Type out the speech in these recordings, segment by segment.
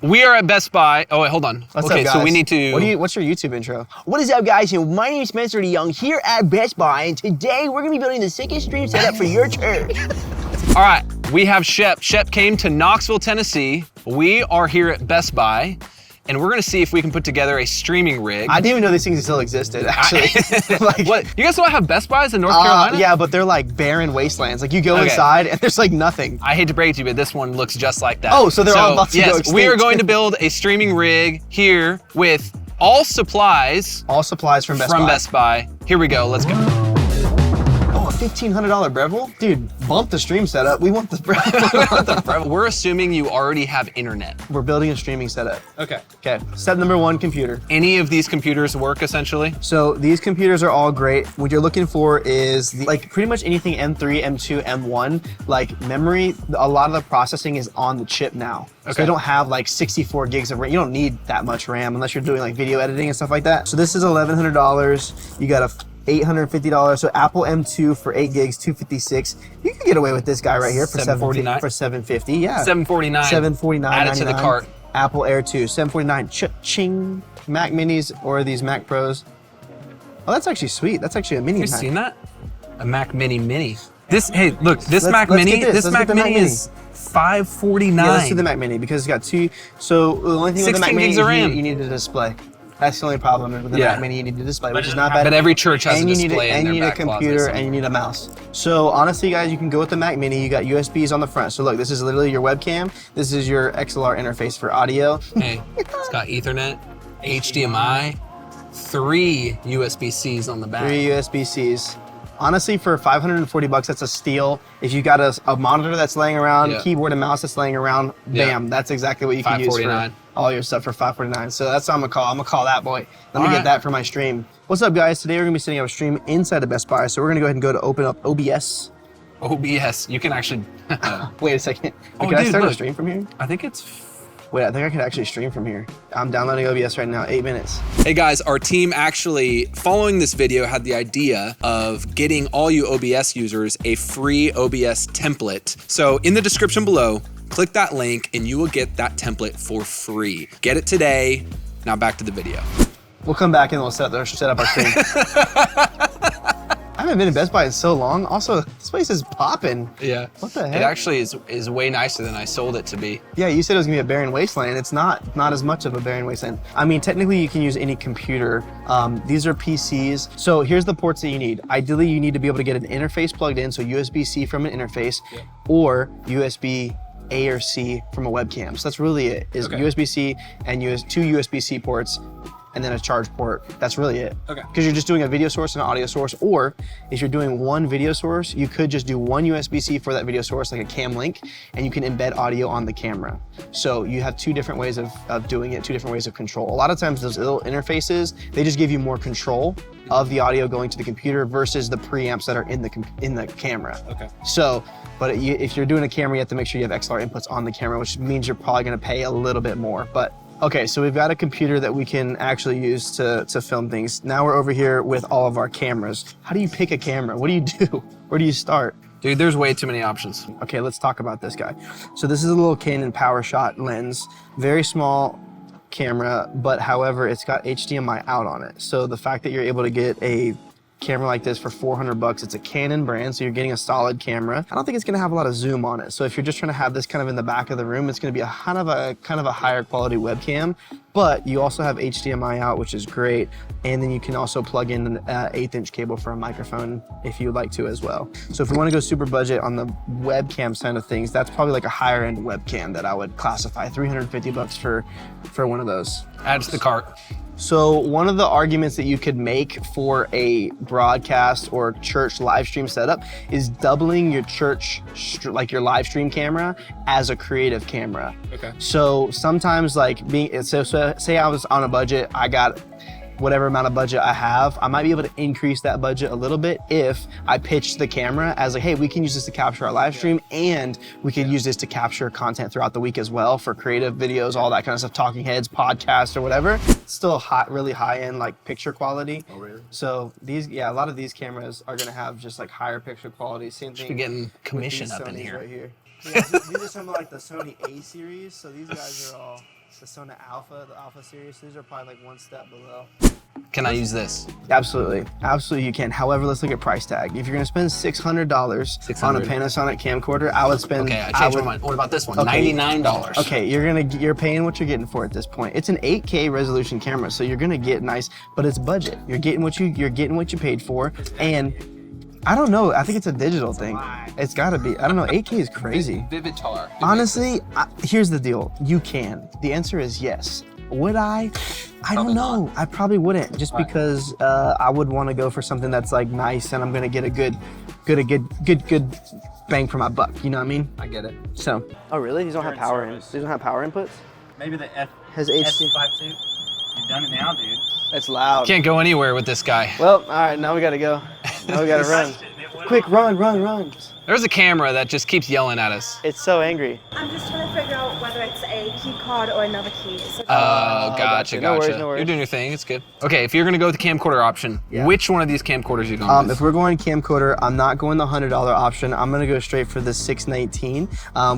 We are at Best Buy. Oh wait, hold on. What's okay, up, guys? so we need to. What's your YouTube intro? What is up, guys? My name is Spencer DeYoung here at Best Buy, and today we're gonna be building the sickest stream setup for your church. All right, we have Shep. Shep came to Knoxville, Tennessee. We are here at Best Buy, and we're gonna see if we can put together a streaming rig. I didn't even know these things still existed, actually. Like, what? You guys don't have Best Buys in North Carolina? Yeah, but they're like barren wastelands. Like you go Okay. inside and there's like nothing. I hate to break it to you, but this one looks just like that. Oh, so they're all about to go yes, extinct. we are going to build a streaming rig here with all supplies All supplies from Best Buy. Here we go, let's go. Oh, a $1,500 Breville? Dude, bump the stream setup. We want the Breville. We're assuming you already have internet. We're building a streaming setup. Okay. Okay, step number 1, computer. Any of these computers work essentially? So these computers are all great. What you're looking for is like pretty much anything M3, M2, M1, like memory. A lot of the processing is on the chip now. So Okay. they don't have like 64 gigs of RAM. You don't need that much RAM unless you're doing like video editing and stuff like that. So this is $1,100. You got a $850. So Apple M2 for 8 gigs, 256. You can get away with this guy right here for $749? for $750. Yeah. $749. $749. Add it to the cart. Apple Air 2, $749. Cha-ching. Mac Minis or these Mac Pros. Oh, that's actually sweet. That's actually a mini You Mac. seen that? A Mac Mini. This, hey, look, this Let's Mac get Mini, this. this Let's Mac get the Mac Mini is $549. Yeah, let's do the Mac Mini because it's got 2. So the only thing with the Mac 16 Mini gigs is of RAM. you need a display. That's the only problem with the Yeah. Mac Mini. You need a display, which is not bad. But every church has and a you need display in and their you need a back closet, computer so- and you need a mouse. So honestly, guys, you can go with the Mac Mini. You got USBs on the front. So look, this is literally your webcam. This is your XLR interface for audio. Hey, it's got Ethernet, HDMI, 3 USB-Cs on the back. 3 USB-Cs. Honestly, for $540, that's a steal. If you got a monitor that's laying around, Yeah. keyboard and mouse that's laying around, bam, Yeah. that's exactly what you can use for $549. all your stuff for $549. So that's what I'm gonna call. I'm gonna call that boy. Let me All get right. that for my stream. What's up, guys? Today we're gonna be setting up a stream inside of Best Buy. So we're gonna go ahead and go to open up OBS. OBS, you can actually, Wait a second. Oh, Can I dude, start a look. stream from here? I think it's. Wait, I think I could actually stream from here. I'm downloading OBS right now, 8 minutes. Hey guys, our team actually, following this video, had the idea of getting all you OBS users a free OBS template. So in the description below, click that link and you will get that template for free. Get it today. Now back to the video. We'll come back and we'll set up our stream. I haven't been in Best Buy in so long. Also, this place is popping. Yeah. What the heck? It actually is way nicer than I sold it to be. Yeah, you said it was gonna be a barren wasteland. It's not as much of a barren wasteland. I mean, technically you can use any computer. These are PCs. So here's the ports that you need. Ideally, you need to be able to get an interface plugged in, so USB-C from an interface, or USB A or C from a webcam. So that's really it, is Okay. USB-C and 2 USB-C ports, and then a charge port. That's really it. Okay. Because you're just doing a video source and an audio source, or if you're doing one video source, you could just do one USB-C for that video source, like a Camlink, and you can embed audio on the camera. So you have 2 different ways of doing it, 2 different ways of control. A lot of times those little interfaces, they just give you more control of the audio going to the computer versus the preamps that are in the camera. Okay. So, but if you're doing a camera, you have to make sure you have XLR inputs on the camera, which means you're probably gonna pay a little bit more. But okay, so we've got a computer that we can actually use to film things. Now we're over here with all of our cameras. How do you pick a camera? What do you do? Where do you start? Dude, there's way too many options. Okay, let's talk about this guy. So this is a little Canon PowerShot lens, very small camera, but however, it's got HDMI out on it. So the fact that you're able to get a camera like this for $400, it's a Canon brand, so you're getting a solid camera. I don't think it's gonna have a lot of zoom on it. So if you're just trying to have this kind of in the back of the room, it's gonna be a kind of a higher quality webcam, but you also have HDMI out, which is great. And then you can also plug in an 1/8" cable for a microphone if you'd like to as well. So if you wanna go super budget on the webcam side of things, that's probably like a higher end webcam that I would classify. $350 for one of those. Add to the cart. So one of the arguments that you could make for a broadcast or church live stream setup is doubling your church, like your live stream camera as a creative camera. Okay. So sometimes like so say I was on a budget, I got whatever amount of budget I have, I might be able to increase that budget a little bit if I pitch the camera as like, hey, we can use this to capture our live stream and we can use this to capture content throughout the week as well for creative videos, all that kind of stuff, talking heads, podcasts or whatever. It's still really high end like picture quality. Oh, really? So a lot of these cameras are gonna have just like higher picture quality. Same thing. Should be getting with commission these up in Sonys here. right here. Yeah, these are some of like the Sony A series. So these guys are all the Sony Alpha, the Alpha series. These are probably like one step below. Can I use this? Absolutely, absolutely you can. However, let's look at price tag. If you're gonna spend $600 on a Panasonic camcorder, I would spend. Okay, I changed my mind. What about this one? Okay. $99. Okay, you're paying what you're getting for at this point. It's an 8K resolution camera, so you're gonna get nice, but it's budget. You're getting what you paid for, and I don't know. I think it's a digital thing. It's gotta be. I don't know. 8K is crazy. Vivitar. Honestly, here's the deal. You can. The answer is yes. Would I? I don't know. I probably wouldn't, just because I would want to go for something that's like nice, and I'm gonna get a good bang for my buck. You know what I mean? I get it. So. Oh really? These don't have power in. These don't have power inputs. Maybe the has HD. S52. You've done it now, dude. It's loud. Can't go anywhere with this guy. Well, all right. Now we gotta go. Now we gotta run. Quick, run. There's a camera that just keeps yelling at us. It's so angry. I'm just trying to figure out whether it's a key card or another key. So Gotcha. No worries. You're doing your thing. It's good. Okay, if you're gonna go with the camcorder option, which one of these camcorders are you going with? If we're going camcorder, I'm not going the $100 option. I'm gonna go straight for the 619,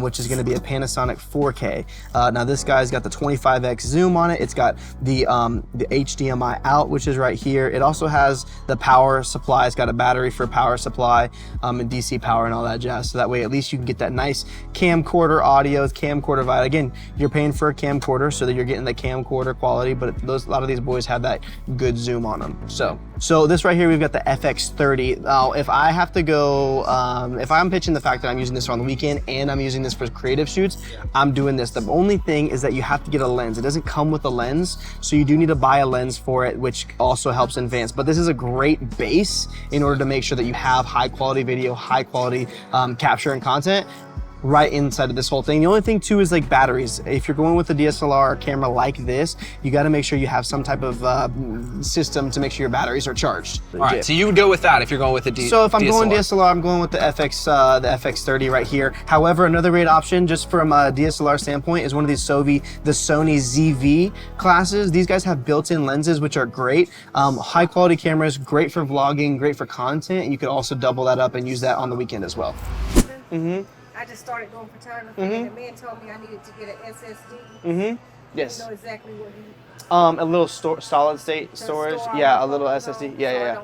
which is gonna be a Panasonic 4K. Now this guy's got the 25x zoom on it. It's got the HDMI out, which is right here. It also has the power supply. It's got a battery for power supply and DC power and all that jazz. So that way, at least you can get that nice camcorder audio, camcorder vibe. Again, you're paying for a camcorder, so that you're getting the camcorder quality, but a lot of these boys have that good zoom on them. So this right here, we've got the FX30. Now, if I have to go, if I'm pitching the fact that I'm using this on the weekend and I'm using this for creative shoots, I'm doing this. The only thing is that you have to get a lens. It doesn't come with a lens, so you do need to buy a lens for it, which also helps advance. But this is a great base in order to make sure that you have high quality video, high quality capture and content right inside of this whole thing. The only thing too is like batteries. If you're going with a DSLR camera like this, you got to make sure you have some type of system to make sure your batteries are charged. All right, so you would go with that if you're going with the DSLR. So if I'm going DSLR, I'm going with the FX30 right here. However, another great option, just from a DSLR standpoint, is one of these the Sony ZV classes. These guys have built-in lenses, which are great. High quality cameras, great for vlogging, great for content. And you could also double that up and use that on the weekend as well. I just started going photography, and the man told me I needed to get an SSD. Yes. I know exactly what he. A little solid state storage. Yeah, a little SSD. Yeah.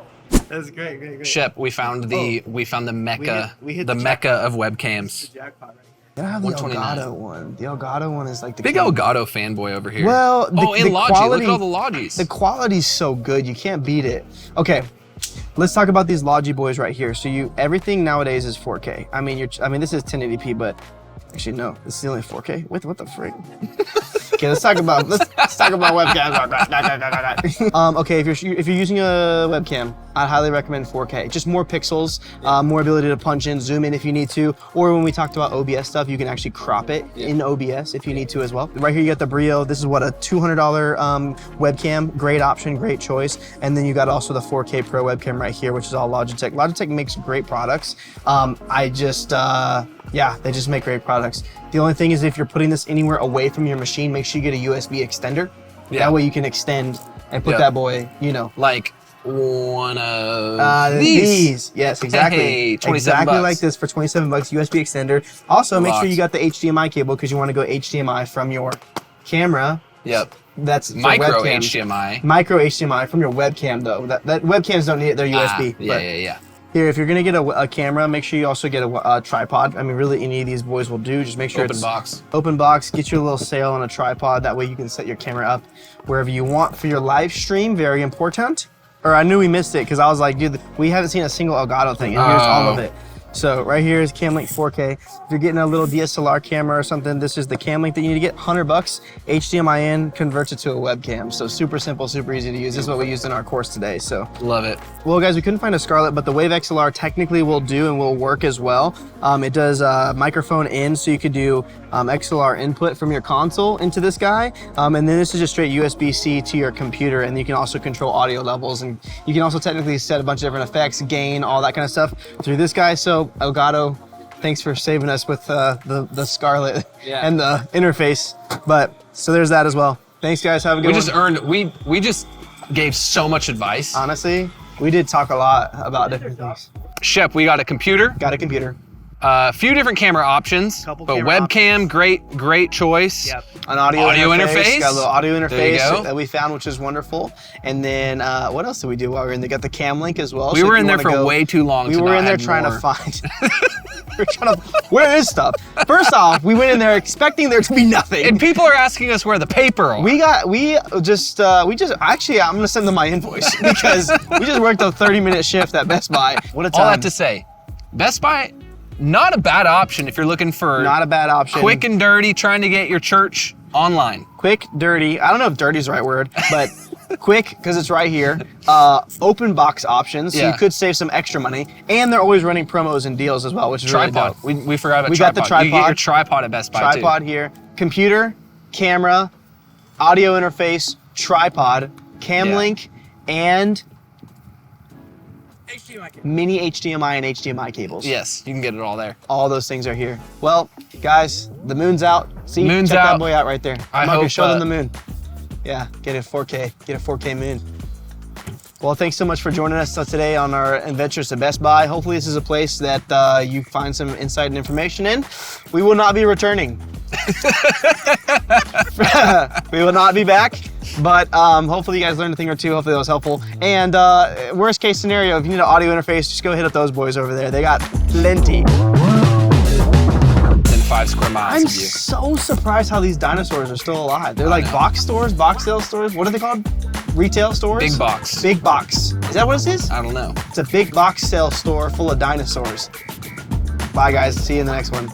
That's great. Shep, we found the mecca, we hit the the mecca of webcams. I have the 129. Elgato one. The Elgato one is like the Big Elgato fanboy over here. Well, and Logi. Look at all the Logis. The quality's so good, you can't beat it. Okay. Let's talk about these Logi boys right here. So everything nowadays is 4K. I mean, this is 1080p, but actually no, this is only 4K. What the frick? Okay, let's talk about webcams. Okay, if you're using a webcam, I highly recommend 4K. Just more pixels, more ability to punch in, zoom in if you need to, or when we talked about OBS stuff, you can actually crop it in OBS if you need to as well. Right here you got the Brio. This is what, a $200 webcam. Great option, great choice. And then you got also the 4K Pro webcam right here, which is all Logitech. Logitech makes great products. They just make great products. The only thing is, if you're putting this anywhere away from your machine, make sure you get a USB extender. That way you can extend and put that boy, like one of these. Yes, exactly. Hey, 27 exactly bucks. like this for 27 bucks, USB extender. Also, make sure you got the HDMI cable, because you want to go HDMI from your camera. Yep. That's for micro webcams. HDMI. Micro HDMI from your webcam, though. That webcams don't need it, they're USB. Yeah. Here, if you're gonna get a camera, make sure you also get a tripod. I mean, really, any of these boys will do. Just make sure Open box. Open box. Get you a little sail on a tripod. That way you can set your camera up wherever you want for your live stream. Very important. Or I knew we missed it because I was like, dude, we haven't seen a single Elgato thing, and here's all of it. So right here is Camlink 4K. If you're getting a little DSLR camera or something, this is the Camlink that you need to get. 100 bucks, HDMI in, converts it to a webcam. So super simple, super easy to use. This is what we used in our course today. So love it. Well, guys, we couldn't find a Scarlett, but the Wave XLR technically will do and will work as well. It does microphone in, so you could do XLR input from your console into this guy. And then this is just straight USB-C to your computer, and you can also control audio levels, and you can also technically set a bunch of different effects, gain, all that kind of stuff through this guy. So Elgato, thanks for saving us with the Scarlett and the interface. But so there's that as well. Thanks, guys. Have a good one. We just gave so much advice. Honestly, we did talk a lot about different things. Shep, we got a computer. Got a computer. A few different camera options, Couple but camera webcam, great choice. Yep. An audio interface. Got a little audio There you interface go. that we found, which is wonderful. And then what else did we do while we were in there? Got the Camlink as well. We so were if in you there wanna for go- way too long. We to were not in there add trying to more. find. We're trying to. Where is stuff? First off, we went in there expecting there to be nothing. And people are asking us where the paper are. We just actually I'm gonna send them my invoice because we just worked a 30-minute shift at Best Buy. What a time. All that to say, Best Buy, not a bad option if you're looking for Not a bad option. quick and dirty, trying to get your church online. Quick, dirty. I don't know if dirty is the right word, but quick because it's right here. Open box options, so Yeah. you could save some extra money, and they're always running promos and deals as well, which is Tripod. really dope. We forgot about We tripod. got the tripod. You get your tripod at Best Buy Tripod here, computer, camera, audio interface, tripod, Camlink, and mini HDMI and HDMI cables. too. Yes, you can get it all there. All those things are here. Well, guys, the moon's out. See, Moon's check out. that boy out right there. I Marcus, hope, show them the moon. Yeah, get a 4K moon. Well, thanks so much for joining us today on our adventures to Best Buy. Hopefully this is a place that you find some insight and information in. We will not be returning. We will not be back, but hopefully you guys learned a thing or two. Hopefully that was helpful. And worst case scenario, if you need an audio interface, just go hit up those boys over there. They got plenty. Within 5 square miles I'm of you. so surprised how these dinosaurs are still alive. They're like know. box stores, box sale stores. What are they called? Retail stores? Big box. Big box. Is that what it is? I don't know. It's a big box sale store full of dinosaurs. Bye guys, see you in the next one.